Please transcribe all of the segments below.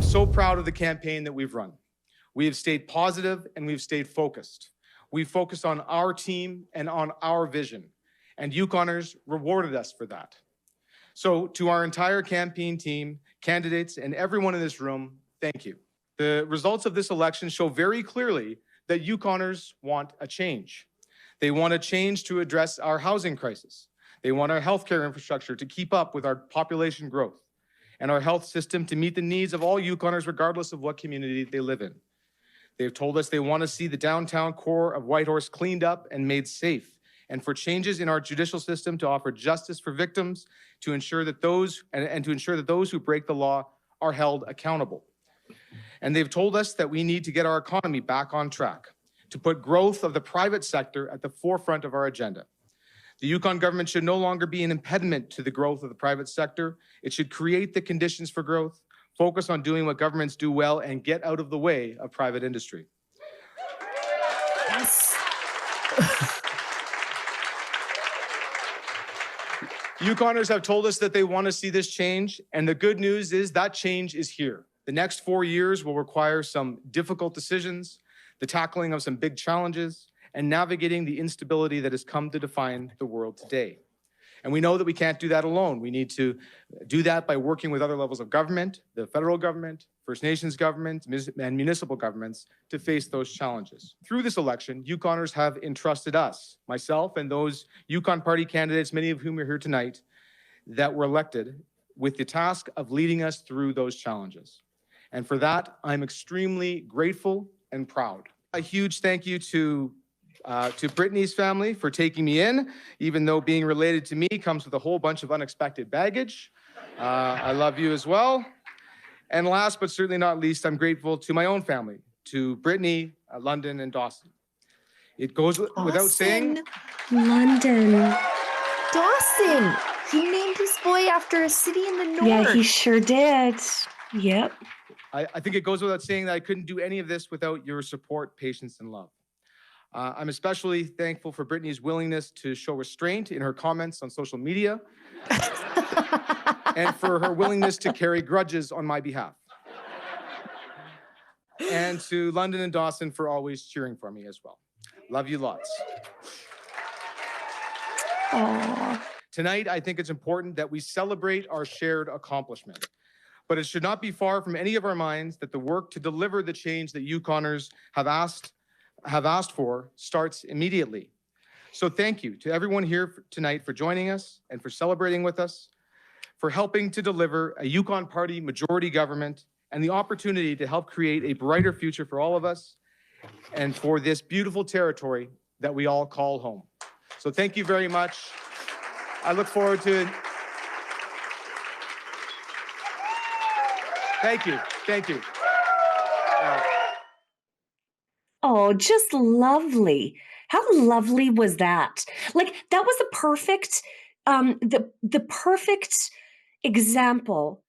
I'm so proud of the campaign that we've run. We have stayed positive and we've stayed focused. We focused on our team and on our vision, and Yukoners rewarded us for that. So to our entire campaign team, candidates, and everyone in this room, thank you. The results of this election show very clearly that Yukoners want a change. They want a change to address our housing crisis. They want our healthcare infrastructure to keep up with our population growth and our health system to meet the needs of all Yukoners, regardless of what community they live in. They've told us they want to see the downtown core of Whitehorse cleaned up and made safe, and for changes in our judicial system to offer justice for victims, to ensure that those who break the law are held accountable. And they've told us that we need to get our economy back on track, to put growth of the private sector at the forefront of our agenda. The Yukon government should no longer be an impediment to the growth of the private sector. It should create the conditions for growth, focus on doing what governments do well, and get out of the way of private industry. Yes. Yukoners have told us that they want to see this change, and the good news is that change is here. The next 4 years will require some difficult decisions, the tackling of some big challenges, and navigating the instability that has come to define the world today. And we know that we can't do that alone. We need to do that by working with other levels of government, the federal government, First Nations government, and municipal governments to face those challenges. Through this election, Yukoners have entrusted us, myself and those Yukon Party candidates, many of whom are here tonight, that were elected, with the task of leading us through those challenges. And for that, I'm extremely grateful and proud. A huge thank you to Brittany's family for taking me in, even though being related to me comes with a whole bunch of unexpected baggage. I love you as well. And last but certainly not least, I'm grateful to my own family, to Brittany, London, and Dawson. It goes without saying. London. Dawson. He named his boy after a city in the north. Yeah, he sure did. Yep. I think it goes without saying that I couldn't do any of this without your support, patience, and love. I'm especially thankful for Brittany's willingness to show restraint in her comments on social media and for her willingness to carry grudges on my behalf. And to London and Dawson for always cheering for me as well. Love you lots. Aww. Tonight, I think it's important that we celebrate our shared accomplishment. But it should not be far from any of our minds that the work to deliver the change that Yukoners have asked for starts immediately. So thank you to everyone here tonight for joining us and for celebrating with us, for helping to deliver a Yukon Party majority government and the opportunity to help create a brighter future for all of us and for this beautiful territory that we all call home. So thank you very much. I look forward to it. Thank you. Thank you. Oh, just lovely. How lovely was that? Like, that was a perfect, the perfect example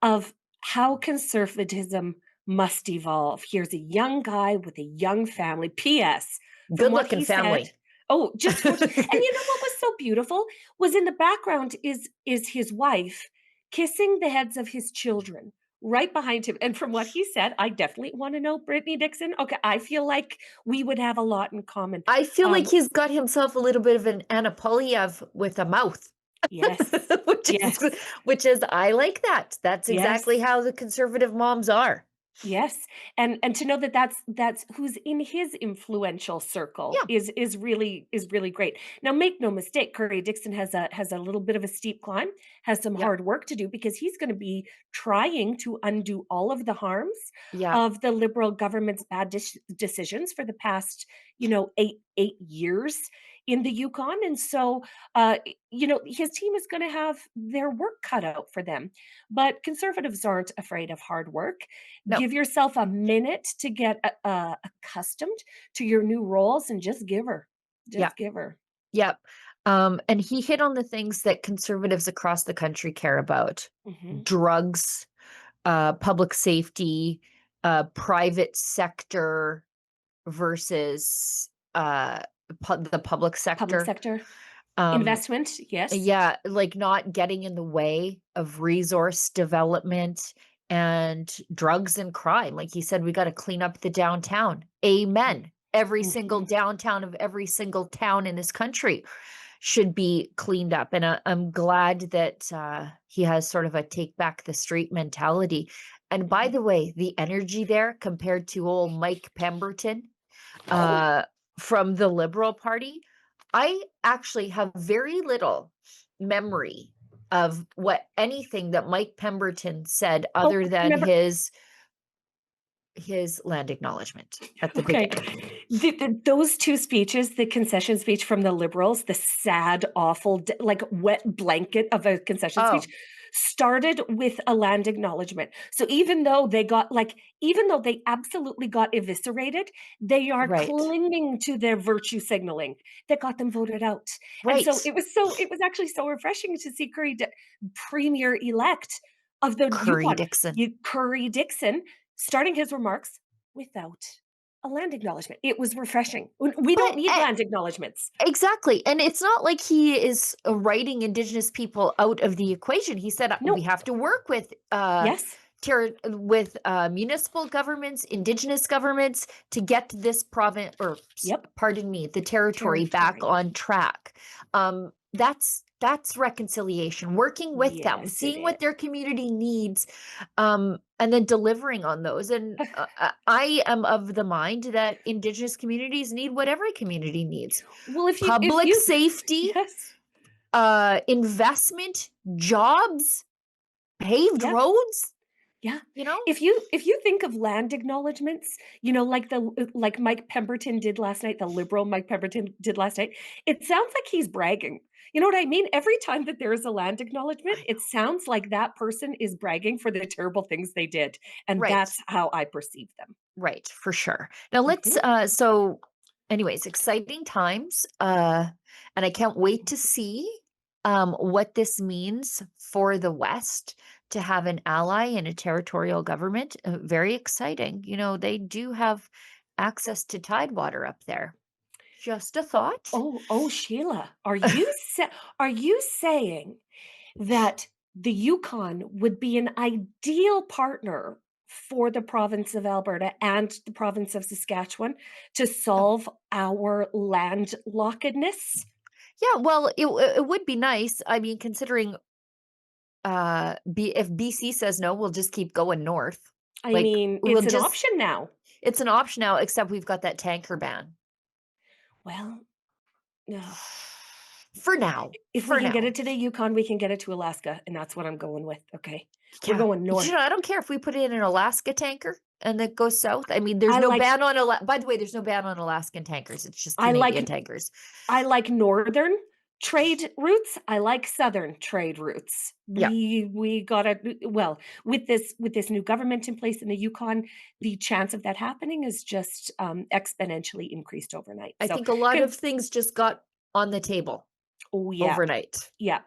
of how conservatism must evolve. Here's a young guy with a young family. P.S. Good looking family. Said, oh, just and you know what was so beautiful was in the background is his wife kissing the heads of his children right behind him. And from what he said, I definitely want to know Brittany Dixon. Okay, I feel like we would have a lot in common. I feel like he's got himself a little bit of an Anna Polyev with a mouth. Yes. which is I like that. That's exactly how the conservative moms are. Yes. And to know that that's who's in his influential circle is really great. Now, make no mistake, Currie Dixon has a little bit of a steep climb, has some hard work to do because he's going to be trying to undo all of the harms of the Liberal government's bad decisions for the past, 8 years in the Yukon. And so, his team is going to have their work cut out for them. But conservatives aren't afraid of hard work. No. Give yourself a minute to get accustomed to your new roles and just give her. Give her. Yep. And he hit on the things that conservatives across the country care about. Mm-hmm. Drugs, public safety, private sector versus the public sector. Public sector. Investment, yes. Yeah, like not getting in the way of resource development and drugs and crime. Like he said, we got to clean up the downtown. Amen. Every single Mhm. downtown of every single town in this country should be cleaned up. And I'm glad that he has sort of a take back the street mentality. And by Mhm. the way, the energy there compared to old Mike Pemberton Oh, from the Liberal Party, I actually have very little memory of what anything that Mike Pemberton said oh, other than remember his land acknowledgement at the okay. beginning. Those 2 speeches, the concession speech from the Liberals, the sad, awful, like, wet blanket of a concession speech, Oh, started with a land acknowledgement. So even though they absolutely got eviscerated, they are right. clinging to their virtue signaling that got them voted out. And so Right. it was actually so refreshing to see premier-elect of the Currie Yukon, Dixon. Currie Dixon, starting his remarks without a land acknowledgement. It was refreshing. We don't But need land acknowledgements. exactly. And it's not like he is writing Indigenous people out of the equation. He said we No. have to work with Yes. municipal governments, Indigenous governments to get this province, or Yep. pardon me, the territory back Territory. on track. That's reconciliation, working with them, Yes, it seeing what is. their community needs, and then delivering on those. And I am of the mind that Indigenous communities need what every community needs: Well, if public you safety, yes. investment, jobs, paved Yeah. roads, Yeah. you know? If you think of land acknowledgements, like Mike Pemberton did last night, the liberal Mike Pemberton did last night, it sounds like he's bragging. You know what I mean? Every time that there is a land acknowledgement, I it know. sounds like that person is bragging for the terrible things they did, and Right. that's how I perceive them. Right, for sure. Now let's Mhm. so anyways, exciting times. And I can't wait to see what this means for the West to have an ally in a territorial government. Very exciting. You know, they do have access to tidewater up there. Just a thought. Oh, Sheila, are you saying that the Yukon would be an ideal partner for the province of Alberta and the province of Saskatchewan to Oh, solve our landlockedness? yeah, well, it would be nice. I mean, considering if BC says no, we'll just keep going north. I Like mean, we'll it's an just option now. it's an option now, except we've got that tanker ban. Well, no. For now. If we For can get now. it to the Yukon, we can get it to Alaska, and that's what I'm going with, okay? We're Yeah. going You north. know, I don't care if we put it in an Alaska tanker and it goes south. I mean, there's I no like ban on by the way, there's no ban on Alaskan tankers. It's just I like Canadian tankers. I like northern trade routes. I like southern trade routes. Yeah. We gotta well, with this new government in place in the Yukon, the chance of that happening is just exponentially increased overnight. I So think a lot can of things just got on the table oh yeah, overnight. yeah.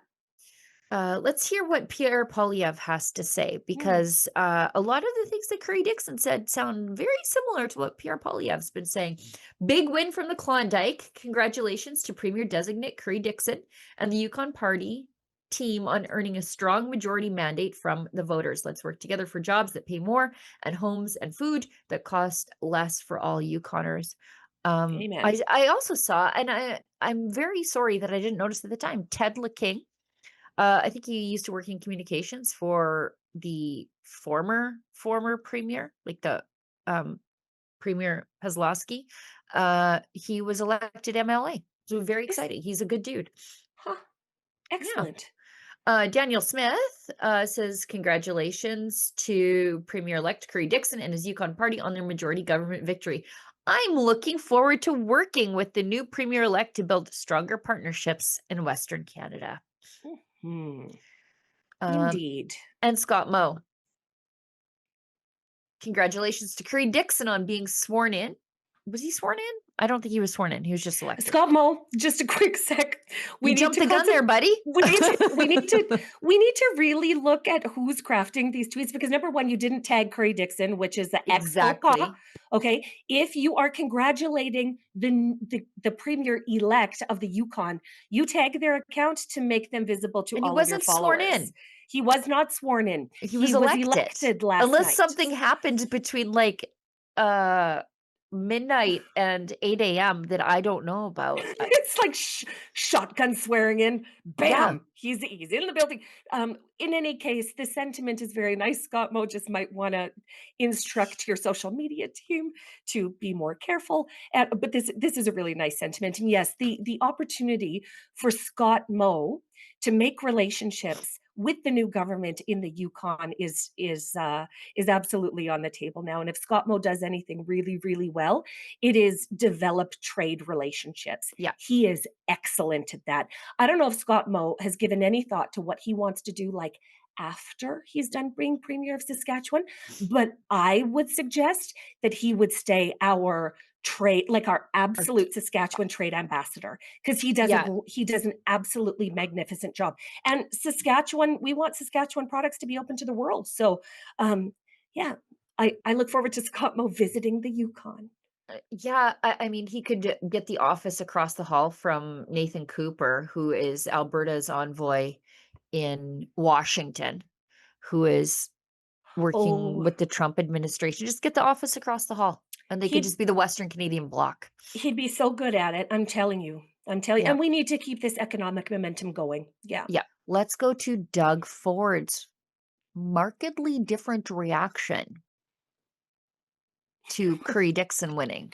Let's hear what Pierre Polyev has to say, Mm, because a lot of the things that Currie Dixon said sound very similar to what Pierre Polyev's been saying. Big win from the Klondike. Congratulations to Premier Designate Currie Dixon and the Yukon Party team on earning a strong majority mandate from the voters. Let's work together for jobs that pay more and homes and food that cost less for all Yukoners. amen. I also saw, and I'm very sorry that I didn't notice at the time, Ted LeKing. I think he used to work in communications for the former premier, like the Premier Kozlowski. He was elected MLA. So very Is exciting. He's a good dude. huh, Yeah. excellent. Daniel Smith says congratulations to Premier-elect Currie Dixon and his Yukon party on their majority government victory. I'm looking forward to working with the new Premier-elect to build stronger partnerships in Western Canada. Hmm. Um, Indeed. and Scott Moe. Congratulations to Currie Dixon on being sworn in. Was he sworn in? I don't think he was sworn in. He was just elected. Scott Moe, just a quick sec. We You need jumped to the gun there, buddy. we need to really look at who's crafting these tweets because number one, you didn't tag Currie Dixon, which is the ex faux. Exactly. Okay. If you are congratulating the premier elect of the Yukon, you tag their account to make them visible to And he all of your wasn't sworn followers. in. He was not sworn in. He was elected. last Unless night. something happened between like midnight and 8 a.m. that I don't know about. It's like shotgun swearing in. Yeah. Bam! He's in the building. In any case, the sentiment is very nice. Scott Moe just might want to instruct your social media team to be more careful. But this is a really nice sentiment. And yes, the opportunity for Scott Moe to make relationships with the new government in the Yukon is absolutely on the table now. And if Scott Moe does anything really, really well, it is develop trade relationships. Yeah. He is excellent at that. I don't know if Scott Moe has given any thought to what he wants to do like after he's done being Premier of Saskatchewan, but I would suggest that he would stay our absolute Saskatchewan trade ambassador, because he does an absolutely magnificent job. And Saskatchewan, we want Saskatchewan products to be open to the world. So yeah, I look forward to Scott Moe visiting the Yukon. Yeah, I mean, he could get the office across the hall from Nathan Cooper, who is Alberta's envoy in Washington, who is working Oh, with the Trump administration. Just get the office across the hall, and they could he'd just be the Western Canadian bloc. he'd be so good at it. I'm telling you. Yeah. And we need to keep this economic momentum going. Yeah. Yeah. Let's go to Doug Ford's markedly different reaction to Currie Dixon winning.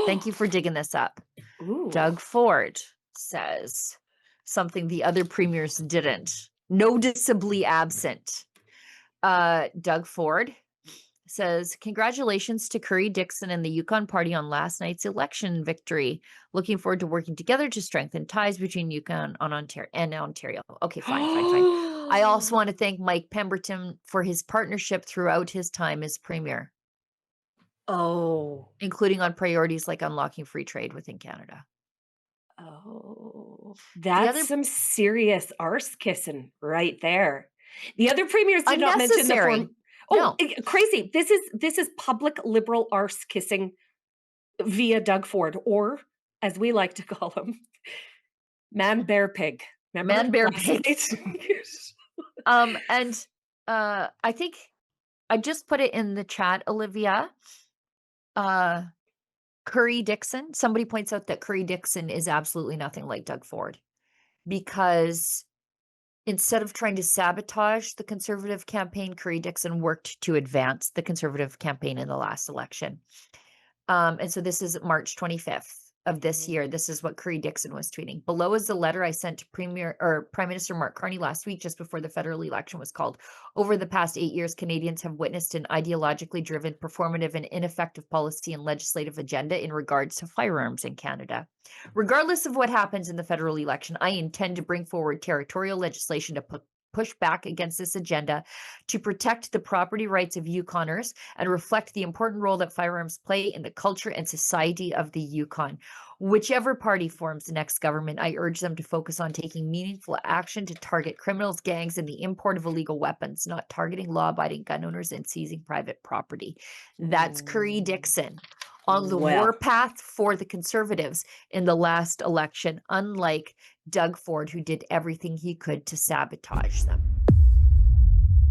Thank you for digging this up. Ooh. Doug Ford says something the other premiers didn't. Noticeably absent. Doug Ford says, congratulations to Currie Dixon and the Yukon Party on last night's election victory. Looking forward to working together to strengthen ties between Yukon and Ontario. Okay, fine. I also want to thank Mike Pemberton for his partnership throughout his time as premier, including on priorities like unlocking free trade within Canada. That's some serious arse kissing right there. The other premiers did not mention the form. No. Crazy. This is public liberal arse kissing via Doug Ford, or as we like to call him, man bear pig. Remember? Man bear pig. And I think I just put it in the chat, Olivia. Currie Dixon, somebody points out that Currie Dixon is absolutely nothing like Doug Ford, because instead of trying to sabotage the Conservative campaign, Currie Dixon worked to advance the Conservative campaign in the last election. And so this is March 25th of this year. This is what Currie Dixon was tweeting. Below is the letter I sent to Prime Minister Mark Carney last week, just before the federal election was called. Over the past 8 years, Canadians have witnessed an ideologically driven, performative, and ineffective policy and legislative agenda in regards to firearms in Canada. Regardless of what happens in the federal election, I intend to bring forward territorial legislation to push back against this agenda to protect the property rights of Yukoners and reflect the important role that firearms play in the culture and society of the Yukon. Whichever party forms the next government, I urge them to focus on taking meaningful action to target criminals, gangs, and the import of illegal weapons, not targeting law-abiding gun owners and seizing private property. That's Currie Dixon on the warpath for the Conservatives in the last election, unlike Doug Ford, who did everything he could to sabotage them.